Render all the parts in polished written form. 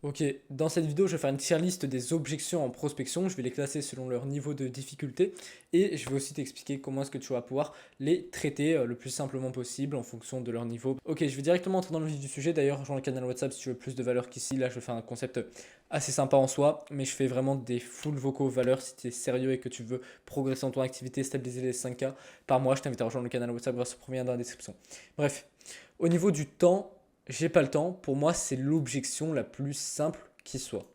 Ok, dans cette vidéo, je vais faire une tier list des objections en prospection. Je vais les classer selon leur niveau de difficulté et je vais aussi t'expliquer comment est-ce que tu vas pouvoir les traiter le plus simplement possible en fonction de leur niveau. Ok, je vais directement entrer dans le vif du sujet. D'ailleurs, rejoins le canal WhatsApp si tu veux plus de valeur qu'ici. Là, je fais un concept assez sympa en soi, mais je fais vraiment des full vocaux valeurs si tu es sérieux et que tu veux progresser dans ton activité, stabiliser les 5K par mois. Je t'invite à rejoindre le canal WhatsApp grâce au premier lien dans la description. Bref, au niveau du temps, j'ai pas le temps. Pour moi, c'est l'objection la plus simple qui soit.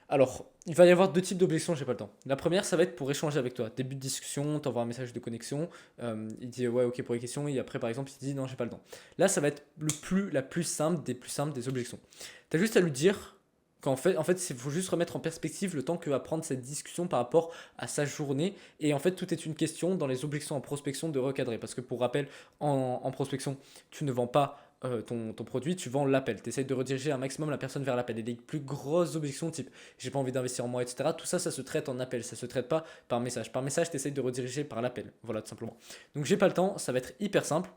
Alors, il va y avoir deux types d'objections, j'ai pas le temps. La première, ça va être pour échanger avec toi. Début de discussion, t'envoies un message de connexion, il dit ouais, ok pour les questions, et après, par exemple, il dit non, j'ai pas le temps. Là, ça va être la plus simple des objections. T'as juste à lui dire qu'en fait, il faut juste remettre en perspective le temps que va prendre cette discussion par rapport à sa journée. Et en fait, tout est une question dans les objections en prospection de recadrer. Parce que pour rappel, en prospection, tu ne vends pas ton produit, tu vends l'appel. Tu essaies de rediriger un maximum la personne vers l'appel. Et les plus grosses objections, type j'ai pas envie d'investir en moi, etc., tout ça, ça se traite en appel. Ça se traite pas par message. Par message, tu essaies de rediriger par l'appel. Voilà, tout simplement. Donc, j'ai pas le temps, ça va être hyper simple.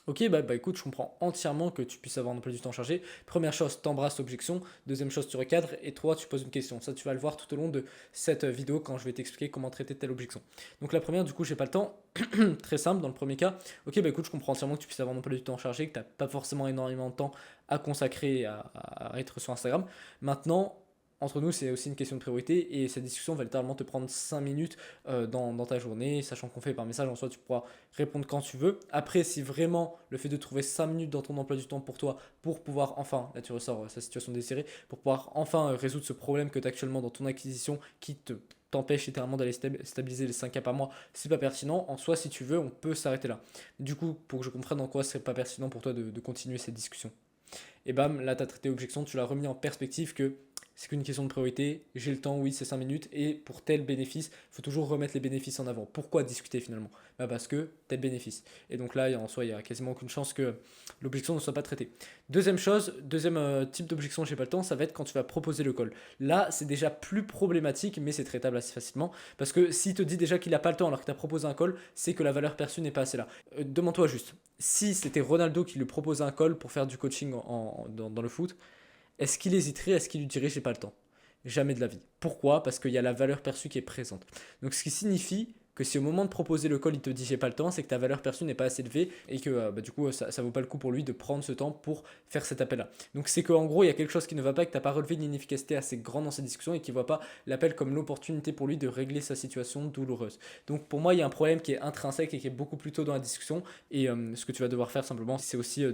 Ok, bah écoute, je comprends entièrement que tu puisses avoir un emploi du temps chargé. Première chose, t'embrasses l'objection. Deuxième chose, tu recadres. Et trois, tu poses une question. Ça, tu vas le voir tout au long de cette vidéo quand je vais t'expliquer comment traiter telle objection. Donc la première, du coup, j'ai pas le temps. Très simple, dans le premier cas. Ok, bah écoute, je comprends entièrement que tu puisses avoir un emploi du temps chargé, que tu n'as pas forcément énormément de temps à consacrer à être sur Instagram. Maintenant, entre nous, c'est aussi une question de priorité et cette discussion va littéralement te prendre 5 minutes dans ta journée, sachant qu'on fait par message, en soi, tu pourras répondre quand tu veux. Après, si vraiment le fait de trouver 5 minutes dans ton emploi du temps pour toi, pour pouvoir enfin, là tu ressors sa situation désirée, pour pouvoir enfin résoudre ce problème que tu as actuellement dans ton acquisition qui t'empêche littéralement d'aller stabiliser les 5K par mois, c'est pas pertinent. En soi, si tu veux, on peut s'arrêter là. Du coup, pour que je comprenne en quoi c'est pas pertinent pour toi de continuer cette discussion. Et bam, là, tu as traité objection, tu l'as remis en perspective que c'est qu'une question de priorité, j'ai le temps, oui, c'est 5 minutes, et pour tel bénéfice, il faut toujours remettre les bénéfices en avant. Pourquoi discuter finalement? Bah parce que tel bénéfice. Et donc là, en soi, il n'y a quasiment aucune chance que l'objection ne soit pas traitée. Deuxième chose, deuxième type d'objection, j'ai pas le temps, ça va être quand tu vas proposer le call. Là, c'est déjà plus problématique, mais c'est traitable assez facilement, parce que s'il te dit déjà qu'il n'a pas le temps alors que tu as proposé un call, c'est que la valeur perçue n'est pas assez là. Demande-toi juste, si c'était Ronaldo qui lui proposait un call pour faire du coaching dans le foot, est-ce qu'il hésiterait? Est-ce qu'il lui dirait j'ai pas le temps? Jamais de la vie. Pourquoi? Parce qu'il y a la valeur perçue qui est présente. Donc ce qui signifie que si au moment de proposer le call, il te dit j'ai pas le temps, c'est que ta valeur perçue n'est pas assez élevée et que du coup ça vaut pas le coup pour lui de prendre ce temps pour faire cet appel-là. Donc c'est qu'en gros il y a quelque chose qui ne va pas, que tu n'as pas relevé une inefficacité assez grande dans cette discussion et qui ne voit pas l'appel comme l'opportunité pour lui de régler sa situation douloureuse. Donc pour moi il y a un problème qui est intrinsèque et qui est beaucoup plus tôt dans la discussion et ce que tu vas devoir faire simplement c'est aussi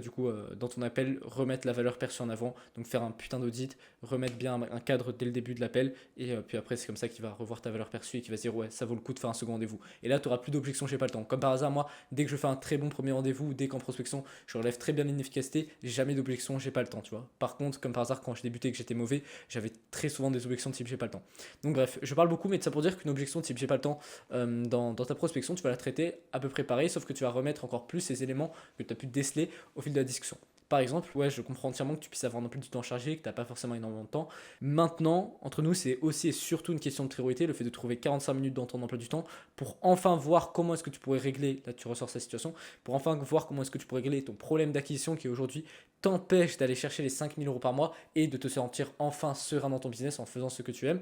dans ton appel remettre la valeur perçue en avant, donc faire un putain d'audit, remettre bien un cadre dès le début de l'appel et puis après c'est comme ça qu'il va revoir ta valeur perçue et qu'il va se dire ouais ça vaut le coup de faire un second rendez-vous. Et là tu n'auras plus d'objection, j'ai pas le temps. Comme par hasard moi dès que je fais un très bon premier rendez-vous, dès qu'en prospection je relève très bien l'inefficacité, j'ai jamais d'objection, j'ai pas le temps, tu vois. Par contre comme par hasard quand je débutais et que j'étais mauvais, j'avais très souvent des objections type j'ai pas le temps. Donc bref, je parle beaucoup mais de ça pour dire qu'une objection type j'ai pas le temps dans ta prospection tu vas la traiter à peu près pareil sauf que tu vas remettre encore plus ces éléments que tu as pu déceler au fil de la discussion. Par exemple, ouais, je comprends entièrement que tu puisses avoir non plus du temps chargé, que tu n'as pas forcément énormément de temps. Maintenant, entre nous, c'est aussi et surtout une question de priorité, le fait de trouver 45 minutes dans ton emploi du temps pour enfin voir comment est-ce que tu pourrais régler, là tu ressors sa situation, pour enfin voir comment est-ce que tu pourrais régler ton problème d'acquisition qui aujourd'hui t'empêche d'aller chercher les 5 000 € par mois et de te sentir enfin serein dans ton business en faisant ce que tu aimes.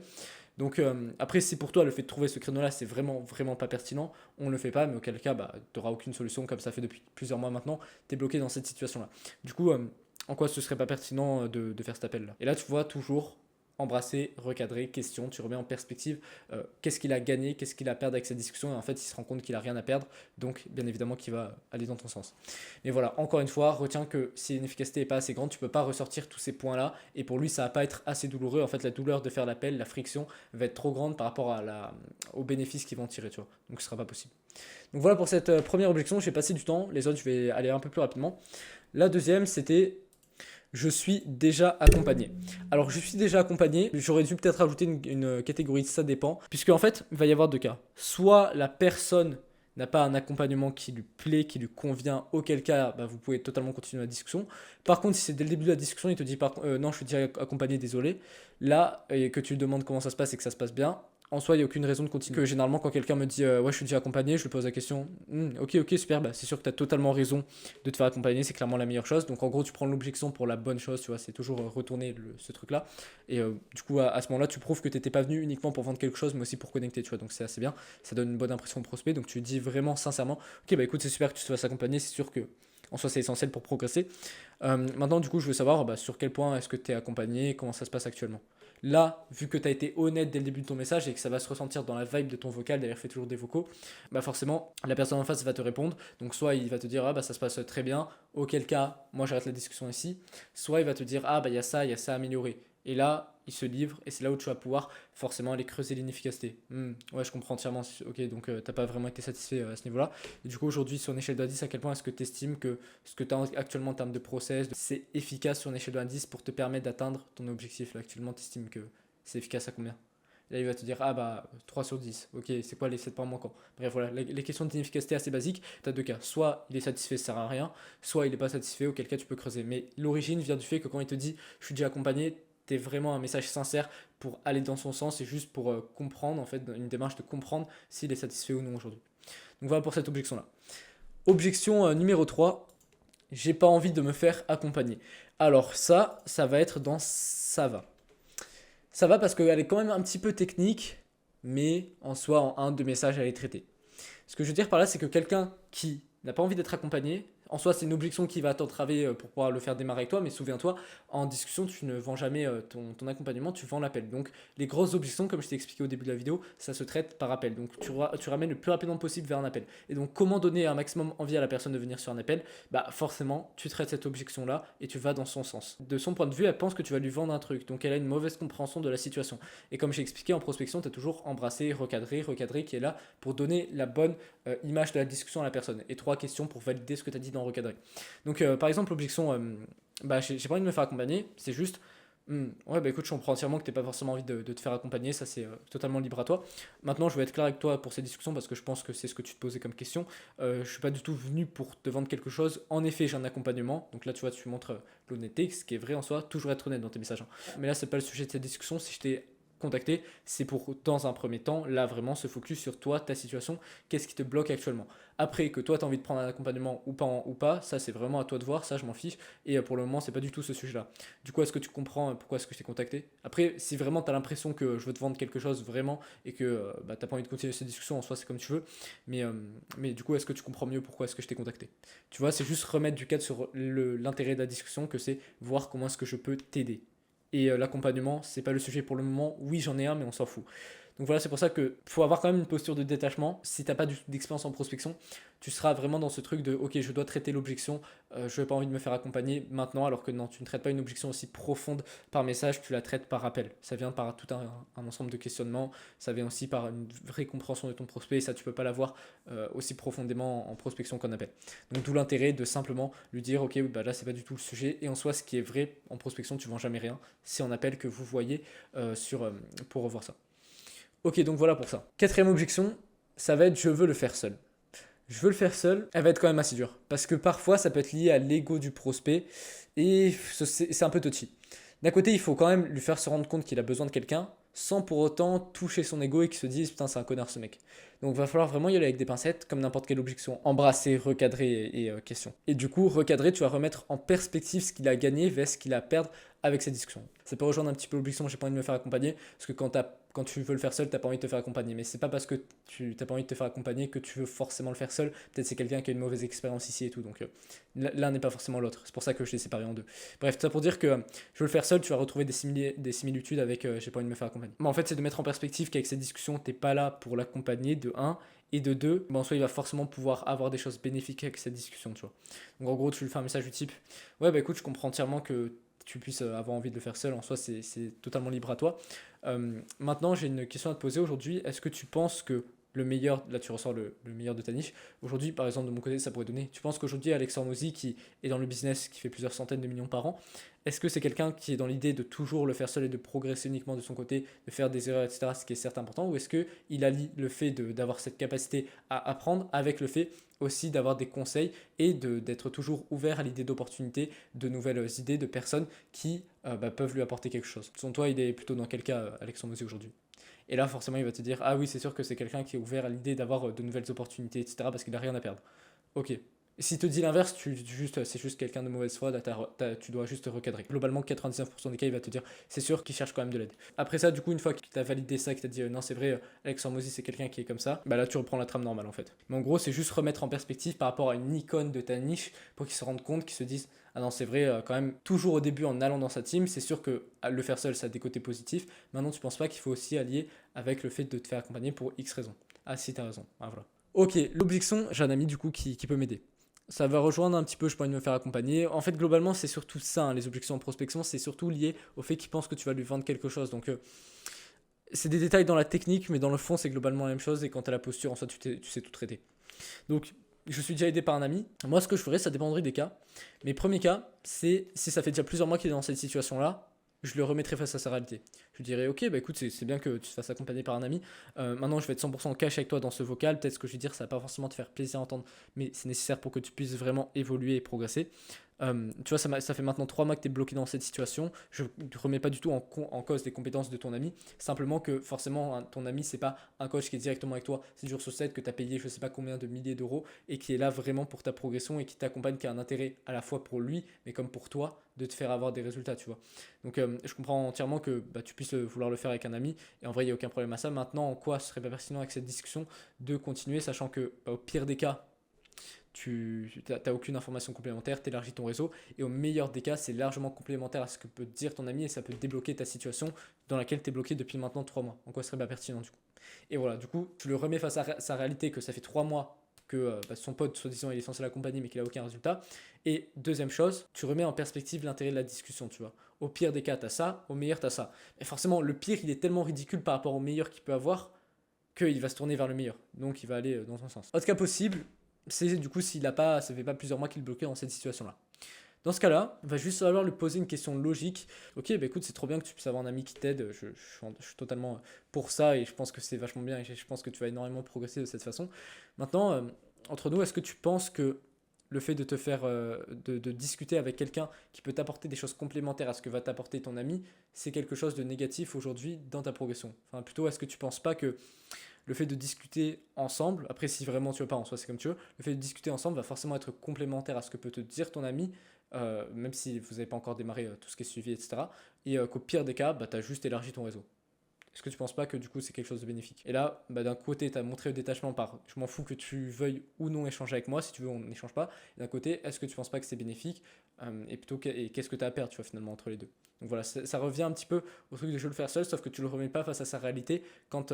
Donc après, si pour toi le fait de trouver ce créneau-là, c'est vraiment pas pertinent, on ne le fait pas, mais auquel cas, bah, tu n'auras aucune solution, comme ça fait depuis plusieurs mois maintenant, tu es bloqué dans cette situation-là. Du coup, en quoi ce serait pas pertinent de faire cet appel-là? Et là, tu vois toujours embrasser, recadrer, question, tu remets en perspective qu'est-ce qu'il a gagné, qu'est-ce qu'il a perdu avec cette discussion, et en fait il se rend compte qu'il a rien à perdre, donc bien évidemment qu'il va aller dans ton sens. Mais voilà, encore une fois, retiens que si l'inefficacité n'est pas assez grande, tu peux pas ressortir tous ces points-là, et pour lui ça va pas être assez douloureux, en fait la douleur de faire l'appel, la friction va être trop grande par rapport aux bénéfices qu'ils vont tirer, tu vois, donc ce sera pas possible. Donc voilà pour cette première objection, j'ai passé du temps, les autres je vais aller un peu plus rapidement. La deuxième c'était je suis déjà accompagné. Alors, je suis déjà accompagné, j'aurais dû peut-être ajouter une catégorie, ça dépend, puisque en fait, il va y avoir deux cas. Soit la personne n'a pas un accompagnement qui lui plaît, qui lui convient, auquel cas, bah, vous pouvez totalement continuer la discussion. Par contre, si c'est dès le début de la discussion, il te dit non, je suis déjà accompagné, désolé, là, et que tu lui demandes comment ça se passe et que ça se passe bien, en soi, il n'y a aucune raison de continuer. Que généralement, quand quelqu'un me dit ouais, je suis déjà accompagné, je lui pose la question ok, super, bah, c'est sûr que tu as totalement raison de te faire accompagner, c'est clairement la meilleure chose. Donc en gros, tu prends l'objection pour la bonne chose, tu vois, c'est toujours retourner ce truc-là. Et du coup, à ce moment-là, tu prouves que tu n'étais pas venu uniquement pour vendre quelque chose, mais aussi pour connecter, tu vois. Donc c'est assez bien, ça donne une bonne impression au prospect. Donc tu dis vraiment sincèrement ok, bah écoute, c'est super que tu te fasses accompagner, c'est sûr que en soi, c'est essentiel pour progresser. Maintenant, du coup, je veux savoir bah, sur quel point est-ce que tu es accompagné, comment ça se passe actuellement. Là, vu que tu as été honnête dès le début de ton message et que ça va se ressentir dans la vibe de ton vocal, d'ailleurs fais toujours des vocaux, bah forcément la personne en face va te répondre. Donc soit il va te dire ah bah ça se passe très bien, auquel cas moi j'arrête la discussion ici, soit il va te dire ah bah il y a ça à améliorer. Et là, il se livre et c'est là où tu vas pouvoir forcément aller creuser l'inefficacité. Ouais, je comprends entièrement. Ok, donc t'as pas vraiment été satisfait à ce niveau-là. Et du coup, aujourd'hui, sur une échelle de 10, à quel point est-ce que tu estimes que ce que tu as actuellement en termes de process, c'est efficace sur une échelle de 10 pour te permettre d'atteindre ton objectif là, actuellement, tu estimes que c'est efficace à combien? Là, il va te dire, ah bah 3 sur 10. Ok, c'est quoi les 7 points manquants? Bref, voilà, les questions d'inefficacité assez basiques. Tu as deux cas. Soit il est satisfait, ça sert à rien. Soit il n'est pas satisfait, auquel cas tu peux creuser. Mais l'origine vient du fait que quand il te dit, je suis déjà accompagné, tu es vraiment un message sincère pour aller dans son sens et juste pour comprendre, en fait, une démarche de comprendre s'il est satisfait ou non aujourd'hui. Donc voilà pour cette objection-là. Objection numéro 3, j'ai pas envie de me faire accompagner. Alors ça va être dans ça va. Ça va parce qu'elle est quand même un petit peu technique, mais en soi, en un, deux messages, elle est traitée. Ce que je veux dire par là, c'est que quelqu'un qui n'a pas envie d'être accompagné, en soi, c'est une objection qui va t'entraver pour pouvoir le faire démarrer avec toi, mais souviens-toi, en discussion, tu ne vends jamais ton accompagnement, tu vends l'appel. Donc, les grosses objections, comme je t'ai expliqué au début de la vidéo, ça se traite par appel. Donc, tu ramènes le plus rapidement possible vers un appel. Et donc, comment donner un maximum envie à la personne de venir sur un appel? Bah, forcément, tu traites cette objection-là et tu vas dans son sens. De son point de vue, elle pense que tu vas lui vendre un truc. Donc, elle a une mauvaise compréhension de la situation. Et comme j'ai expliqué en prospection, tu as toujours embrassé, recadré, qui est là pour donner la bonne image de la discussion à la personne. Et 3 questions pour valider ce que tu as dit dans recadrer. Donc, par exemple, l'objection, bah, j'ai pas envie de me faire accompagner, c'est juste, ouais, bah écoute, je comprends entièrement que tu n'aies pas forcément envie de te faire accompagner, ça c'est totalement libre à toi. Maintenant, je vais être clair avec toi pour ces discussions parce que je pense que c'est ce que tu te posais comme question. Je suis pas du tout venu pour te vendre quelque chose. En effet, j'ai un accompagnement, donc là, tu vois, tu montres l'honnêteté, ce qui est vrai en soi, toujours être honnête dans tes messages. Mais là, c'est pas le sujet de cette discussion. Si je t'ai contacté, c'est pour, dans un premier temps, là vraiment se focus sur toi, ta situation, qu'est-ce qui te bloque actuellement. Après, que toi, tu as envie de prendre un accompagnement ou pas, ça c'est vraiment à toi de voir, ça je m'en fiche, et pour le moment, c'est pas du tout ce sujet-là. Du coup, est-ce que tu comprends pourquoi est-ce que je t'ai contacté? Après, si vraiment tu as l'impression que je veux te vendre quelque chose vraiment, et que bah, tu n'as pas envie de continuer cette discussion, en soi c'est comme tu veux, mais du coup, est-ce que tu comprends mieux pourquoi est-ce que je t'ai contacté? Tu vois, c'est juste remettre du cadre sur l'intérêt de la discussion, que c'est voir comment est-ce que je peux t'aider. Et l'accompagnement, c'est pas le sujet pour le moment. Oui, j'en ai un, mais on s'en fout. Donc voilà, c'est pour ça qu'il faut avoir quand même une posture de détachement. Si tu n'as pas d'expérience en prospection, tu seras vraiment dans ce truc de ok, je dois traiter l'objection, je n'ai pas envie de me faire accompagner maintenant, alors que non, tu ne traites pas une objection aussi profonde par message, tu la traites par appel. Ça vient par tout un ensemble de questionnements, ça vient aussi par une vraie compréhension de ton prospect, et ça tu peux pas l'avoir aussi profondément en prospection qu'en appel. Donc d'où l'intérêt de simplement lui dire ok, bah là c'est pas du tout le sujet, et en soi ce qui est vrai en prospection, tu vends jamais rien, c'est en appel que vous voyez pour revoir ça. Ok, donc voilà pour ça. Quatrième objection, ça va être je veux le faire seul. Je veux le faire seul, elle va être quand même assez dure. Parce que parfois, ça peut être lié à l'ego du prospect et c'est un peu touchy. D'un côté, il faut quand même lui faire se rendre compte qu'il a besoin de quelqu'un sans pour autant toucher son ego et qu'il se dise putain, c'est un connard ce mec. Donc, il va falloir vraiment y aller avec des pincettes, comme n'importe quelle objection. Embrasser, recadrer et question. Et du coup, recadrer, tu vas remettre en perspective ce qu'il a gagné vers ce qu'il a à perdre avec cette discussion. Ça peut rejoindre un petit peu l'objection, j'ai pas envie de me faire accompagner, parce que quand tu veux le faire seul, t'as pas envie de te faire accompagner. Mais c'est pas parce que tu t'as pas envie de te faire accompagner que tu veux forcément le faire seul. Peut-être c'est quelqu'un qui a une mauvaise expérience ici et tout. Donc l'un n'est pas forcément l'autre. C'est pour ça que je l'ai séparé en deux. Bref, tout ça pour dire que je veux le faire seul, tu vas retrouver des similitudes avec j'ai pas envie de me faire accompagner. Mais en fait, c'est de mettre en perspective qu'avec cette discussion, t'es pas là pour l'accompagner de 1. Et de 2, en soi, il va forcément pouvoir avoir des choses bénéfiques avec cette discussion, tu vois. Donc en gros, tu lui fais un message du type ouais, bah écoute, je comprends entièrement que tu puisses avoir envie de le faire seul, en soi c'est totalement libre à toi. Maintenant j'ai une question à te poser aujourd'hui, est-ce que tu penses que le meilleur, là tu ressors le meilleur de ta niche, aujourd'hui par exemple de mon côté ça pourrait donner, tu penses qu'aujourd'hui Alexandre Hormozy qui est dans le business, qui fait plusieurs centaines de millions par an, Est-ce que c'est quelqu'un qui est dans l'idée de toujours le faire seul et de progresser uniquement de son côté, de faire des erreurs, etc., ce qui est certes important, ou est-ce qu'il allie le fait d'avoir cette capacité à apprendre avec le fait aussi d'avoir des conseils et d'être toujours ouvert à l'idée d'opportunités, de nouvelles idées, de personnes qui peuvent lui apporter quelque chose. Selon toi, il est plutôt dans quel cas, Alexandre Mosé, aujourd'hui? Et là, forcément, il va te dire, ah oui, c'est sûr que c'est quelqu'un qui est ouvert à l'idée d'avoir de nouvelles opportunités, etc., parce qu'il n'a rien à perdre. Ok. Si te dit l'inverse, c'est juste quelqu'un de mauvaise foi, tu dois juste recadrer. Globalement, 99% des cas, il va te dire, c'est sûr qu'il cherche quand même de l'aide. Après ça, du coup, une fois qu'il t'a validé ça, qu'il t'a dit, non, c'est vrai, Alexandre Mosy, c'est quelqu'un qui est comme ça, bah là, tu reprends la trame normale, en fait. Mais en gros, c'est juste remettre en perspective par rapport à une icône de ta niche pour qu'ils se rendent compte, qu'ils se disent, ah non, c'est vrai, quand même, toujours au début, en allant dans sa team, c'est sûr que le faire seul, ça a des côtés positifs. Maintenant, tu penses pas qu'il faut aussi allier avec le fait de te faire accompagner pour X raisons. Ah, si, t'as raison. Ah, voilà. Ok, l'objection, j'ai un ami du coup qui peut m'aider. Ça va rejoindre un petit peu, je peux me faire accompagner. En fait, globalement, c'est surtout ça, hein, les objections en prospection, c'est surtout lié au fait qu'il pense que tu vas lui vendre quelque chose. Donc, c'est des détails dans la technique, mais dans le fond, c'est globalement la même chose. Et quant à la posture, en soi, tu sais tout traiter. Donc, je suis déjà aidé par un ami. Moi, ce que je ferais, ça dépendrait des cas. Mes premiers cas, c'est si ça fait déjà plusieurs mois qu'il est dans cette situation-là, je le remettrai face à sa réalité. Je lui dirais, ok, bah écoute, c'est bien que tu te fasses accompagner par un ami. Maintenant, je vais être 100% cash avec toi dans ce vocal. Peut-être ce que je vais dire, ça va pas forcément te faire plaisir à entendre, mais c'est nécessaire pour que tu puisses vraiment évoluer et progresser. Tu vois, ça fait maintenant 3 mois que tu es bloqué dans cette situation. Je ne remets pas du tout en cause les compétences de ton ami. Simplement que forcément, ton ami, c'est pas un coach qui est directement avec toi 7 jours sur 7, que tu as payé je sais pas combien de milliers d'euros et qui est là vraiment pour ta progression et qui t'accompagne, qui a un intérêt à la fois pour lui, mais comme pour toi, de te faire avoir des résultats, tu vois. Donc, je comprends entièrement que tu puisses vouloir le faire avec un ami et en vrai, il n'y a aucun problème à ça. Maintenant, en quoi ce serait pas pertinent avec cette discussion de continuer, sachant que au pire des cas, tu n'as aucune information complémentaire, tu élargis ton réseau, et au meilleur des cas, c'est largement complémentaire à ce que peut te dire ton ami, et ça peut débloquer ta situation dans laquelle tu es bloqué depuis maintenant 3 mois. En quoi ce serait pas pertinent du coup. Et voilà, du coup, tu le remets face à sa réalité, que ça fait 3 mois que son pote, soi-disant, il est censé l'accompagner, mais qu'il n'a aucun résultat. Et deuxième chose, tu remets en perspective l'intérêt de la discussion, tu vois. Au pire des cas, tu as ça, au meilleur, tu as ça. Et forcément, le pire, il est tellement ridicule par rapport au meilleur qu'il peut avoir, qu'il va se tourner vers le meilleur. Donc il va aller dans son sens. Autre cas possible, c'est du coup ça fait pas plusieurs mois qu'il est bloqué dans cette situation-là. Dans ce cas-là, il va juste falloir lui poser une question logique. Ok, bah écoute, c'est trop bien que tu puisses avoir un ami qui t'aide. Je suis totalement pour ça et je pense que c'est vachement bien et je pense que tu vas énormément progresser de cette façon. Maintenant, entre nous, est-ce que tu penses que le fait de te faire de discuter avec quelqu'un qui peut t'apporter des choses complémentaires à ce que va t'apporter ton ami, c'est quelque chose de négatif aujourd'hui dans ta progression? Enfin, plutôt, est-ce que tu penses pas que le fait de discuter ensemble, après si vraiment tu veux pas, en soi c'est comme tu veux, le fait de discuter ensemble va forcément être complémentaire à ce que peut te dire ton ami, même si vous n'avez pas encore démarré tout ce qui est suivi, etc. Et qu'au pire des cas, tu as juste élargi ton réseau. Est-ce que tu penses pas que du coup c'est quelque chose de bénéfique? Et là, d'un côté, tu as montré le détachement par je m'en fous que tu veuilles ou non échanger avec moi, si tu veux, on n'échange pas. Et d'un côté, est-ce que tu penses pas que c'est bénéfique? Et plutôt, et qu'est-ce que tu as à perdre, tu vois, finalement, entre les deux? Donc voilà, ça revient un petit peu au truc de je veux le faire seul, sauf que tu le remets pas face à sa réalité quand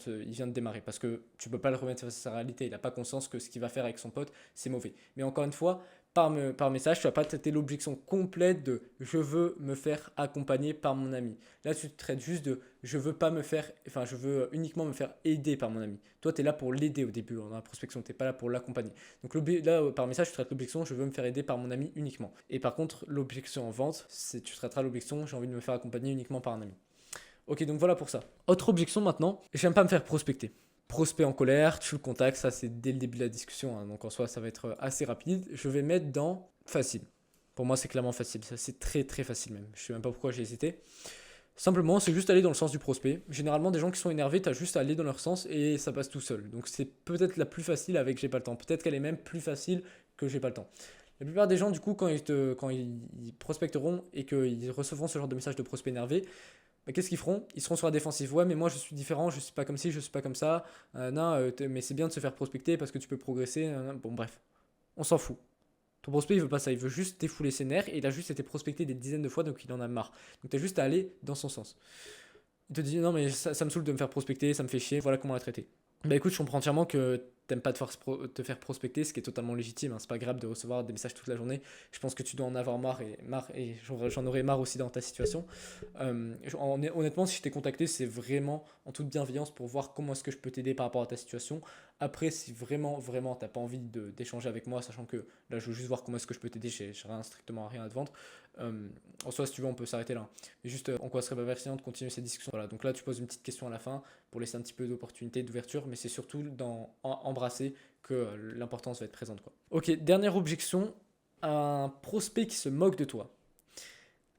il vient de démarrer. Parce que tu peux pas le remettre face à sa réalité. Il n'a pas conscience que ce qu'il va faire avec son pote, c'est mauvais. Mais encore une fois, par message, tu vas pas traiter l'objection complète de je veux me faire accompagner par mon ami. Là, tu traites juste de je veux pas me faire, enfin, je veux uniquement me faire aider par mon ami. Toi, tu es là pour l'aider au début, dans la prospection, tu n'es pas là pour l'accompagner. Donc là, par message, tu traites l'objection je veux me faire aider par mon ami uniquement. Et par contre, l'objection en vente, tu traiteras l'objection j'ai envie de me faire accompagner uniquement par un ami. Ok, donc voilà pour ça. Autre objection maintenant, j'aime pas me faire prospecter. Prospect en colère, tu le contactes, ça c'est dès le début de la discussion, hein, donc en soi ça va être assez rapide. Je vais mettre dans facile. Pour moi c'est clairement facile, ça c'est très très facile même. Je sais même pas pourquoi j'ai hésité. Simplement, c'est juste aller dans le sens du prospect. Généralement, des gens qui sont énervés, tu as juste à aller dans leur sens et ça passe tout seul. Donc c'est peut-être la plus facile avec j'ai pas le temps. Peut-être qu'elle est même plus facile que j'ai pas le temps. La plupart des gens, du coup, quand ils prospecteront et qu'ils recevront ce genre de message de prospect énervé, qu'est-ce qu'ils feront? Ils seront sur la défensive. Ouais, mais moi je suis différent, je suis pas comme ci, je suis pas comme ça. Non, mais c'est bien de se faire prospecter parce que tu peux progresser. Bon, bref, on s'en fout. Ton prospect, il veut pas ça, il veut juste défouler ses nerfs et il a juste été prospecté des dizaines de fois donc il en a marre. Donc tu as juste à aller dans son sens. Il te dit non, mais ça me saoule de me faire prospecter, ça me fait chier, voilà comment la traiter. Bah écoute, je comprends entièrement que t'aimes pas te faire prospecter, ce qui est totalement légitime, hein. C'est pas grave de recevoir des messages toute la journée. Je pense que tu dois en avoir marre et j'en aurais marre aussi dans ta situation. Honnêtement, si je t'ai contacté, c'est vraiment en toute bienveillance pour voir comment est-ce que je peux t'aider par rapport à ta situation. Après, si vraiment, vraiment, t'as pas envie d'échanger avec moi, sachant que là, je veux juste voir comment est-ce que je peux t'aider, j'ai strictement rien à te vendre. En soi, si tu veux, on peut s'arrêter là. Mais juste, en quoi serait pas pertinent de continuer cette discussion. Voilà, donc là, tu poses une petite question à la fin pour laisser un petit peu d'opportunité, d'ouverture, mais c'est surtout dans embrasser que l'importance va être présente, quoi. Ok, dernière objection, un prospect qui se moque de toi.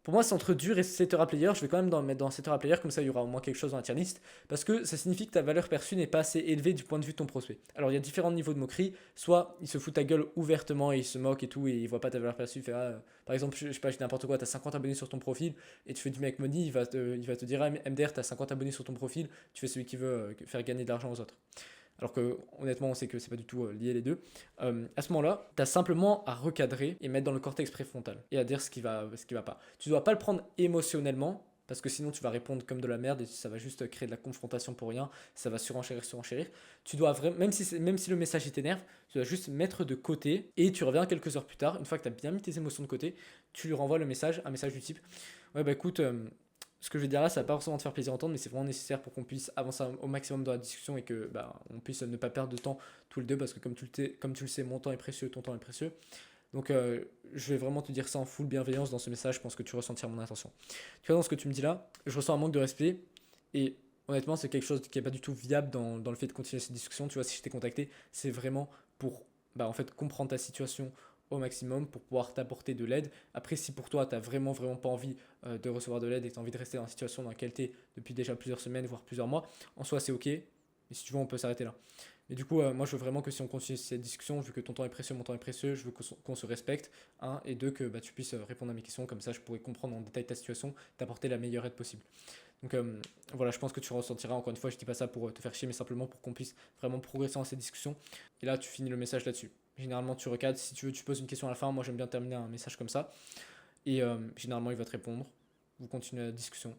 Pour moi, c'est entre dur et setter player. Je vais quand même mettre dans setter player, comme ça il y aura au moins quelque chose dans la tier list. Parce que ça signifie que ta valeur perçue n'est pas assez élevée du point de vue de ton prospect. Alors il y a différents niveaux de moquerie. Soit il se fout ta gueule ouvertement et il se moque et tout, et il voit pas ta valeur perçue. Il fait, par exemple, je sais pas, je dis n'importe quoi, tu as 50 abonnés sur ton profil et tu fais du make money, il va te dire, MDR, tu as 50 abonnés sur ton profil, tu fais celui qui veut faire gagner de l'argent aux autres. Alors que honnêtement on sait que c'est pas du tout lié les deux. À ce moment-là, tu as simplement à recadrer et mettre dans le cortex préfrontal et à dire ce qui va pas. Tu dois pas le prendre émotionnellement parce que sinon tu vas répondre comme de la merde et ça va juste créer de la confrontation pour rien, ça va surenchérir. Tu dois vraiment, même si le message t'énerve, tu dois juste mettre de côté et tu reviens quelques heures plus tard, une fois que tu as bien mis tes émotions de côté, tu lui renvoies un message du type ouais bah écoute, ce que je vais dire là, ça va pas forcément te faire plaisir à entendre, mais c'est vraiment nécessaire pour qu'on puisse avancer au maximum dans la discussion et que on puisse ne pas perdre de temps tous les deux, parce que comme tu le sais, mon temps est précieux, ton temps est précieux. Donc je vais vraiment te dire ça en full bienveillance dans ce message, je pense que tu ressentiras mon intention. Tu vois, dans ce que tu me dis là, je ressens un manque de respect et honnêtement, c'est quelque chose qui n'est pas du tout viable dans le fait de continuer cette discussion. Tu vois, si je t'ai contacté, c'est vraiment pour en fait comprendre ta situation au maximum pour pouvoir t'apporter de l'aide. Après, si pour toi, tu n'as vraiment pas envie de recevoir de l'aide et tu as envie de rester dans la situation dans laquelle tu es depuis déjà plusieurs semaines, voire plusieurs mois, en soi, c'est ok. Mais si tu veux, on peut s'arrêter là. Mais du coup, moi, je veux vraiment que si on continue cette discussion, vu que ton temps est précieux, mon temps est précieux, je veux qu'on se respecte. Un, et deux, que tu puisses répondre à mes questions. Comme ça, je pourrais comprendre en détail ta situation, t'apporter la meilleure aide possible. Donc voilà, je pense que tu ressentiras, encore une fois, je dis pas ça pour te faire chier, mais simplement pour qu'on puisse vraiment progresser dans cette discussion. Et là, tu finis le message là-dessus. Généralement, tu recadres, si tu veux, tu poses une question à la fin. Moi, j'aime bien terminer un message comme ça. Et généralement, il va te répondre. Vous continuez la discussion.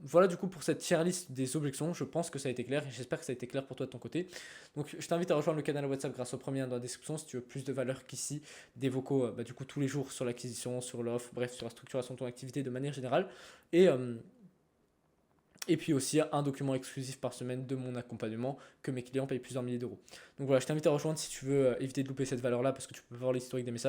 Voilà du coup pour cette tier list des objections, je pense que ça a été clair et j'espère que ça a été clair pour toi de ton côté. Donc je t'invite à rejoindre le canal WhatsApp grâce au premier lien dans la description si tu veux plus de valeur qu'ici, des vocaux du coup tous les jours sur l'acquisition, sur l'offre, bref sur la structuration de ton activité de manière générale. Et puis aussi un document exclusif par semaine de mon accompagnement que mes clients payent plusieurs milliers d'euros. Donc voilà, je t'invite à rejoindre si tu veux éviter de louper cette valeur là parce que tu peux voir l'historique des messages.